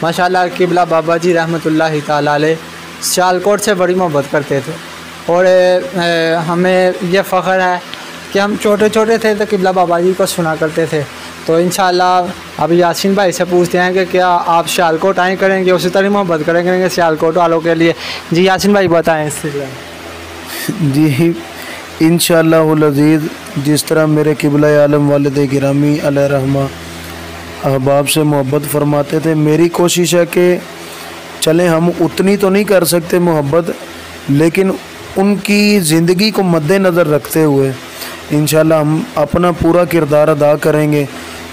माशाल्लाह किबला बाबा जी रहमतुल्लाहि ताला अलैह सियालकोट से बड़ी मोहब्बत करते थे और हमें ये फ़ख्र है कि हम छोटे छोटे थे तो किबला बाबा जी को सुना करते थे। तो इंशाल्लाह अब यासीन भाई से पूछते हैं कि क्या आप सियालकोट आए करेंगे, उसी तरह मोहब्बत करेंगे सियालकोट वालों के लिए। जी यासीन भाई बताएं इससे। जी इंशाअल्लाहुल अज़ीज़, जिस तरह मेरे किबला आलम वालिद गिरामी अलैहि रहमा अहबाब से मोहब्बत फरमाते थे, मेरी कोशिश है कि चलें हम उतनी तो नहीं कर सकते मोहब्बत, लेकिन उनकी ज़िंदगी को मद्देनज़र रखते हुए इंशाअल्लाह हम अपना पूरा किरदार अदा करेंगे।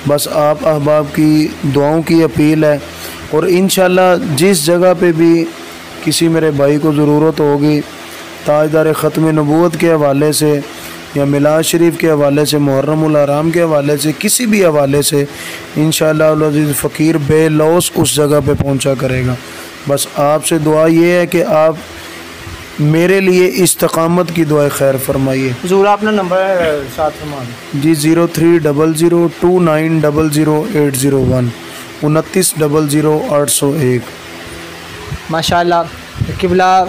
बस आप अहबाब की दुआओं की अपील है और इंशाअल्लाह जिस जगह पे भी किसी मेरे भाई को ज़रूरत होगी ताजदार ख़त्म नबूवत के हवाले से या मिलाद शरीफ के हवाले से, मुहर्रमुल हराम के हवाले से, किसी भी हवाले से इंशाअल्लाह अज़ीज़ फ़कीर बेलौस उस जगह पे पहुंचा करेगा। बस आपसे दुआ ये है कि आप मेरे लिए इस्तकामत की दुआ खैर फरमाइए। ज़रूर अपना नंबर साथ फरमाएं। जी 030029000801 29000801। माशाल्लाह किबला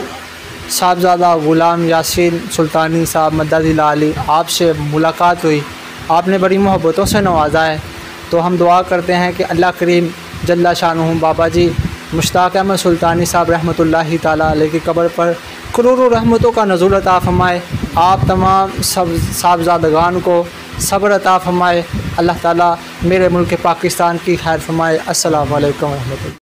साहबज़ादा ग़ुलाम यासीन सुल्तानी साहब मद्ददिल आली, आपसे मुलाकात हुई, आपने बड़ी मोहब्बतों से नवाजा है। तो हम दुआ करते हैं कि अल्लाह करीम जल्ला शानुहु बाबा जी मुश्ताक अहमद सुल्तानी साहब रहमतुल्लाहि ताला अलैह की कब्र पर करोड़ों रहमतों का नज़ुल अता फरमाए। आप तमाम सब साहबज़ादगान को सब्र अता फरमाए। अल्लाह ताला मेरे मुल्क पाकिस्तान की खैर फरमाए। अस्सलामु अलैकुम रहमतुल्लाह।